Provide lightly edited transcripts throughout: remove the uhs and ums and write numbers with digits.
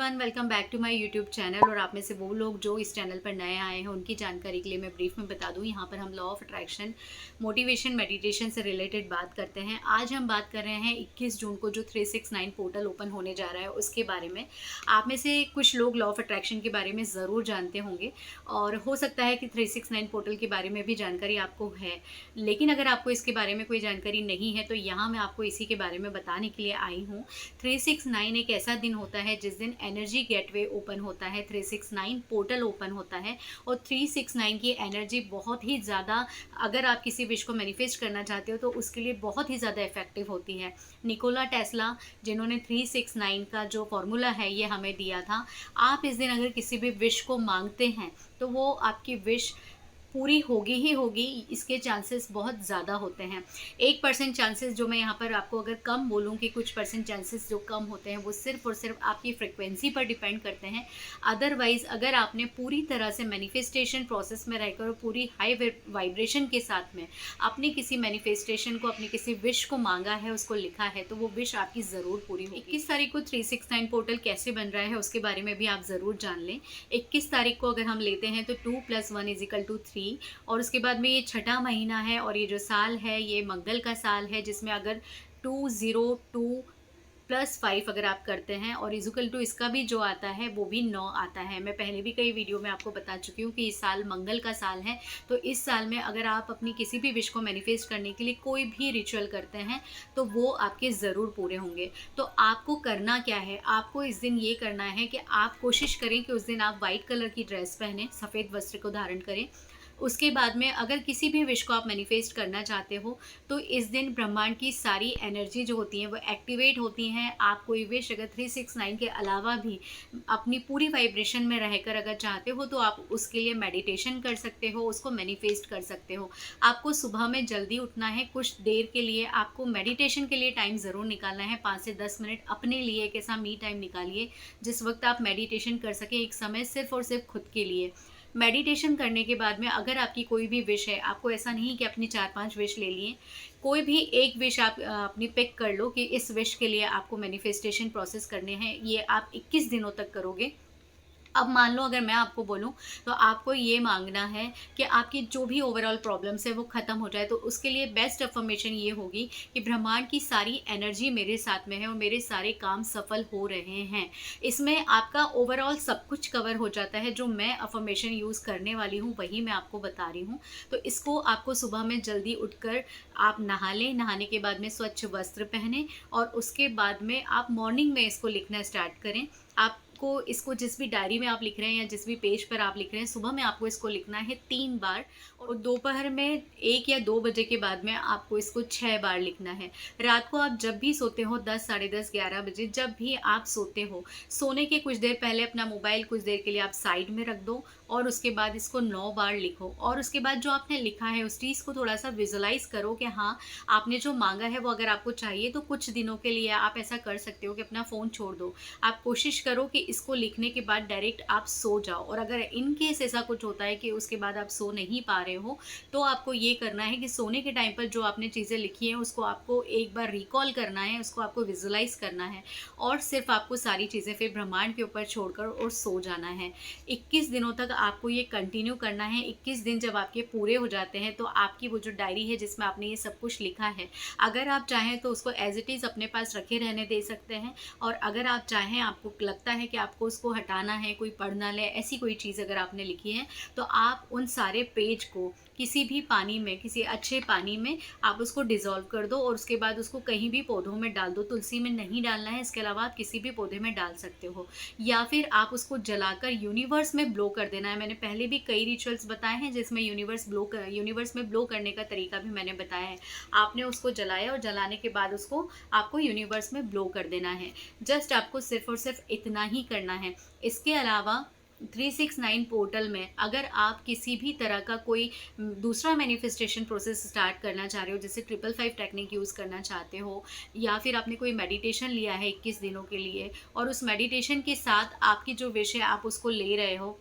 Everyone, welcome back to my YouTube channel. और आप में से वो लोग जो इस चैनल पर नए आए हैं उनकी जानकारी के लिए मैं ब्रीफ में बता दूं। यहाँ पर हम law of attraction, motivation, meditation से रिलेटेड बात करते हैं। आज हम बात कर रहे हैं 21 जून को जो 369 पोर्टल ओपन होने जा रहा है उसके बारे में। आप में से कुछ लोग लॉ ऑफ अट्रैक्शन के बारे में ज़रूर जानते होंगे और हो सकता है कि 369 पोर्टल के बारे में भी जानकारी आपको है, लेकिन अगर आपको इसके बारे में कोई जानकारी नहीं है तो यहाँ मैं आपको इसी के बारे में बताने के लिए आई हूँ। 369 एक ऐसा दिन होता है जिस दिन एनर्जी गेटवे ओपन होता है, 369 पोर्टल ओपन होता है। और 369 की एनर्जी बहुत ही ज़्यादा, अगर आप किसी विश को मैनिफेस्ट करना चाहते हो तो उसके लिए बहुत ही ज़्यादा इफेक्टिव होती है। निकोला टेस्ला, जिन्होंने 369 का जो फॉर्मूला है ये हमें दिया था, आप इस दिन अगर किसी भी विश को मांगते हैं तो वो आपकी विश पूरी होगी ही होगी, इसके चांसेस बहुत ज़्यादा होते हैं। 1% चांसेस जो मैं यहाँ पर आपको अगर कम बोलूँ कि कुछ परसेंट चांसेस जो कम होते हैं वो सिर्फ और सिर्फ आपकी फ्रिक्वेंसी पर डिपेंड करते हैं। अदरवाइज़ अगर आपने पूरी तरह से मैनिफेस्टेशन प्रोसेस में रहकर और पूरी हाई वाइब्रेशन के साथ में अपनी किसी मैनिफेस्टेशन को, अपनी किसी विश को मांगा है, उसको लिखा है, तो वो विश आपकी ज़रूर पूरी होगी। 21 तारीख को 369 पोर्टल कैसे बन रहा है उसके बारे में भी आप ज़रूर जान लें। 21 तारीख को अगर हम लेते हैं तो 2 + 1 = 3, और उसके बाद में ये छठा महीना है और ये जो साल है ये मंगल का साल है, जिसमें अगर 202 + 5 अगर आप करते हैं और इज़ुकल टू इसका भी जो आता है वो भी 9 आता है। मैं पहले भी कई वीडियो में आपको बता चुकी हूँ कि इस साल मंगल का साल है, तो इस साल में अगर आप अपनी किसी भी विश को मैनिफेस्ट करने के लिए कोई भी रिचुअल करते हैं तो वो आपके ज़रूर पूरे होंगे। तो आपको करना क्या है, आपको इस दिन ये करना है कि आप कोशिश करें कि उस दिन आप वाइट कलर की ड्रेस पहने, सफ़ेद वस्त्र को धारण करें। उसके बाद में अगर किसी भी विश को आप मैनिफेस्ट करना चाहते हो तो इस दिन ब्रह्मांड की सारी एनर्जी जो होती हैं वो एक्टिवेट होती हैं। आप कोई विश अगर 369 के अलावा भी अपनी पूरी वाइब्रेशन में रहकर अगर चाहते हो तो आप उसके लिए मेडिटेशन कर सकते हो, उसको मैनिफेस्ट कर सकते हो। आपको सुबह में जल्दी उठना है, कुछ देर के लिए आपको मेडिटेशन के लिए टाइम ज़रूर निकालना है। 5 से 10 मिनट अपने लिए एक ऐसा मी टाइम निकालिए जिस वक्त आप मेडिटेशन कर सकें, एक समय सिर्फ और सिर्फ खुद के लिए। मेडिटेशन करने के बाद में अगर आपकी कोई भी विश है, आपको ऐसा नहीं कि अपनी 4-5 विश ले लिए, कोई भी एक विश आप अपनी पिक कर लो कि इस विश के लिए आपको मैनिफेस्टेशन प्रोसेस करने हैं। ये आप 21 दिनों तक करोगे। अब मान लो अगर मैं आपको बोलूँ तो आपको ये मांगना है कि आपकी जो भी ओवरऑल प्रॉब्लम्स है वो ख़त्म हो जाए, तो उसके लिए बेस्ट अफर्मेशन ये होगी कि ब्रह्मांड की सारी एनर्जी मेरे साथ में है और मेरे सारे काम सफल हो रहे हैं। इसमें आपका ओवरऑल सब कुछ कवर हो जाता है। जो मैं अफर्मेशन यूज़ करने वाली हूँ वही मैं आपको बता रही हूँ। तो इसको आपको सुबह में जल्दी उठकर आप नहा लें, नहाने के बाद में स्वच्छ वस्त्र पहनें और उसके बाद में आप मॉर्निंग में इसको लिखना स्टार्ट करें। आपको इसको जिस भी डायरी में आप लिख रहे हैं या जिस भी पेज पर आप लिख रहे हैं, सुबह में आपको इसको लिखना है 3 बार और दोपहर में 1 या 2 बजे के बाद में आपको इसको 6 बार लिखना है। रात को आप जब भी सोते हो 10, साढ़े 10, 11 बजे, जब भी आप सोते हो, सोने के कुछ देर पहले अपना मोबाइल कुछ देर के लिए आप साइड में रख दो और उसके बाद इसको 9 बार लिखो। और उसके बाद जो आपने लिखा है उस चीज़ को थोड़ा सा विजुलाइज करो कि हाँ, आपने जो मांगा है वो अगर आपको चाहिए तो कुछ दिनों के लिए आप ऐसा कर सकते हो कि अपना फ़ोन छोड़ दो। आप कोशिश करो कि इसको लिखने के बाद डायरेक्ट आप सो जाओ, और अगर इन केस ऐसा कुछ होता है कि उसके बाद आप सो नहीं पा रहे हो तो आपको ये करना है कि सोने के टाइम पर जो आपने चीज़ें लिखी हैं उसको आपको एक बार रिकॉल करना है, उसको आपको विजुलाइज करना है और सिर्फ आपको सारी चीज़ें फिर ब्रह्मांड के ऊपर छोड़कर और सो जाना है। 21 दिनों तक आपको ये कंटिन्यू करना है। 21 दिन जब आपके पूरे हो जाते हैं तो आपकी वो जो डायरी है जिसमें आपने ये सब कुछ लिखा है, अगर आप चाहें तो उसको एज इट इज़ अपने पास रखे रहने दे सकते हैं, और अगर आप चाहें, आपको लगता है कि आपको उसको हटाना है, कोई पढ़ ना ले, ऐसी कोई चीज़ अगर आपने लिखी है तो आप उन सारे पेज को किसी भी पानी में, किसी अच्छे पानी में आप उसको डिज़ोल्व कर दो और उसके बाद उसको कहीं भी पौधों में डाल दो। तुलसी में नहीं डालना है, इसके अलावा आप किसी भी पौधे में डाल सकते हो, या फिर आप उसको जलाकर यूनिवर्स में ब्लो कर देना है। मैंने पहले भी कई रिचुअल्स बताए हैं जिसमें यूनिवर्स में ब्लो करने का तरीका भी मैंने बताया है। आपने उसको जलाया और जलाने के बाद उसको आपको यूनिवर्स में ब्लो कर देना है। जस्ट आपको सिर्फ और सिर्फ इतना ही करना है। इसके अलावा 369 पोर्टल में अगर आप किसी भी तरह का कोई दूसरा मैनिफेस्टेशन प्रोसेस स्टार्ट करना चाह रहे हो, जैसे 555 टेक्निक यूज़ करना चाहते हो, या फिर आपने कोई मेडिटेशन लिया है 21 दिनों के लिए और उस मेडिटेशन के साथ आपकी जो विश है आप उसको ले रहे हो,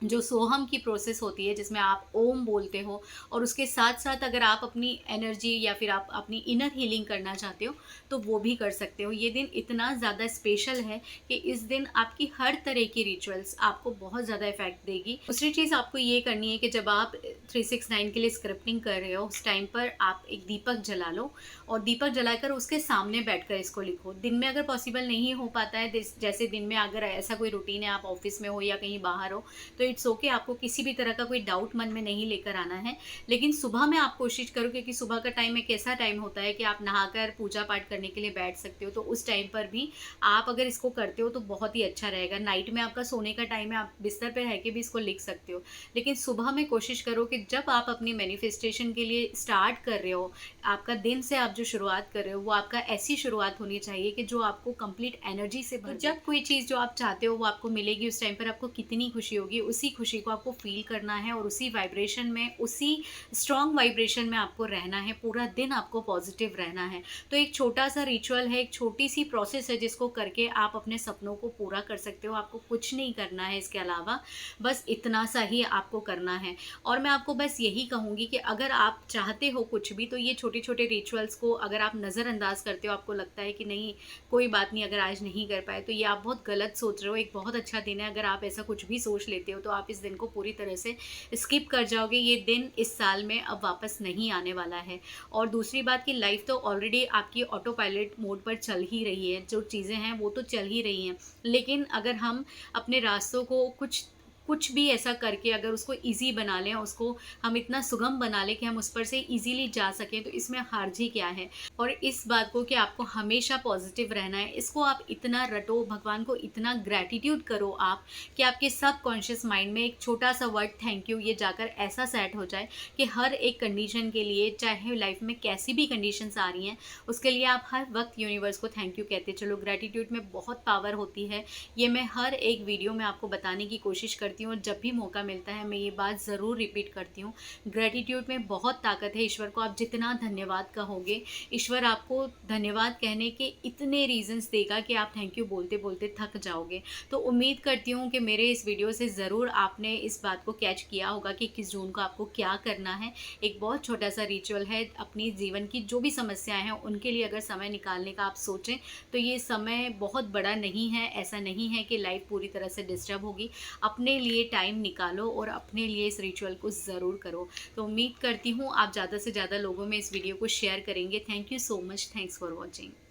जो सोहम की प्रोसेस होती है जिसमें आप ओम बोलते हो, और उसके साथ साथ अगर आप अपनी एनर्जी या फिर आप अपनी इनर हीलिंग करना चाहते हो तो वो भी कर सकते हो। ये दिन इतना ज़्यादा स्पेशल है कि इस दिन आपकी हर तरह की रिचुअल्स आपको बहुत ज़्यादा इफेक्ट देगी। दूसरी चीज़ आपको ये करनी है कि जब आप 369 के लिए स्क्रिप्टिंग कर रहे हो उस टाइम पर आप एक दीपक जला लो, और दीपक जलाकर उसके सामने बैठकर इसको लिखो। दिन में अगर पॉसिबल नहीं हो पाता है, जैसे दिन में अगर ऐसा कोई रूटीन है, आप ऑफिस में हो या कहीं बाहर हो, तो इट्स ओके, आपको किसी भी तरह का कोई डाउट मन में नहीं लेकर आना है। लेकिन सुबह में आप कोशिश करो, क्योंकि सुबह का टाइम एक ऐसा टाइम होता है कि आप नहाकर पूजा पाठ करने के लिए बैठ सकते हो, तो उस टाइम पर भी आप अगर इसको करते हो तो बहुत ही अच्छा रहेगा। नाइट में आपका सोने का टाइम है, आप बिस्तर पर रह के भी इसको लिख सकते हो, लेकिन सुबह में कोशिश करो कि जब आप अपनी मैनिफेस्टेशन के लिए स्टार्ट कर रहे हो, आपका दिन से आप जो शुरुआत कर रहे हो वो आपका ऐसी शुरुआत होनी चाहिए कि जो आपको कंप्लीट एनर्जी से भर। जब कोई चीज़ जो आप चाहते हो वो आपको मिलेगी, उस टाइम पर आपको कितनी खुशी होगी, उसी खुशी को आपको फील करना है और उसी वाइब्रेशन में, उसी स्ट्रॉन्ग वाइब्रेशन में आपको रहना है। पूरा दिन आपको पॉजिटिव रहना है। तो एक छोटा सा रिचुअल है, एक छोटी सी प्रोसेस है जिसको करके आप अपने सपनों को पूरा कर सकते हो। आपको कुछ नहीं करना है इसके अलावा, बस इतना सा ही आपको करना है। और मैं आपको बस यही कहूँगी कि अगर आप चाहते हो कुछ भी, तो ये छोटे छोटे रिचुअल्स को अगर आप नज़रअंदाज करते हो, आपको लगता है कि नहीं कोई बात नहीं, अगर आज नहीं कर पाए, तो ये आप बहुत गलत सोच रहे हो। एक बहुत अच्छा दिन है, अगर आप ऐसा कुछ भी सोच लेते हो तो आप इस दिन को पूरी तरह से स्किप कर जाओगे। ये दिन इस साल में अब वापस नहीं आने वाला है। और दूसरी बात कि लाइफ तो ऑलरेडी आपकी ऑटो पायलट मोड पर चल ही रही है, जो चीज़ें हैं वो तो चल ही रही हैं, लेकिन अगर हम अपने रास्तों को कुछ कुछ भी ऐसा करके अगर उसको ईज़ी बना लें, उसको हम इतना सुगम बना लें कि हम उस पर से ईज़िली जा सकें, तो इसमें हार्ज ही क्या है। और इस बात को कि आपको हमेशा पॉजिटिव रहना है, इसको आप इतना रटो, भगवान को इतना ग्रैटिट्यूड करो आप, कि आपके सबकॉन्शियस माइंड में एक छोटा-सा वर्ड थैंक यू ये जाकर ऐसा सेट हो जाए कि हर एक कंडीशन के लिए, चाहे लाइफ में कैसी भी कंडीशंस आ रही हैं, उसके लिए आप हर वक़्त यूनिवर्स को थैंक यू कहते चलो। ग्रैटिट्यूड में बहुत पावर होती है। ये मैं हर एक वीडियो में आपको बताने की कोशिश करती हूँ, और जब भी मौका मिलता है मैं ये बात ज़रूर रिपीट करती हूँ। ग्रैटिट्यूड में बहुत ताकत है। ईश्वर को आप जितना धन्यवाद कहोगे, ईश्वर आपको धन्यवाद कहने के इतने रीज़न्स देगा कि आप थैंक यू बोलते बोलते थक जाओगे। तो उम्मीद करती हूँ कि मेरे इस वीडियो से ज़रूर आपने इस बात को कैच किया होगा कि 21 जून को आपको क्या करना है। एक बहुत छोटा सा रिचुअल है, अपनी जीवन की जो भी समस्याएं हैं उनके लिए अगर समय निकालने का आप सोचें तो ये समय बहुत बड़ा नहीं है। ऐसा नहीं है कि लाइफ पूरी तरह से डिस्टर्ब होगी। अपने लिए टाइम निकालो और अपने लिए इस रिचुअल को ज़रूर करो। तो उम्मीद करती हूँ आप ज़्यादा से ज़्यादा लोगों में इस वीडियो को शेयर करेंगे। Thank you so much. Thanks for watching.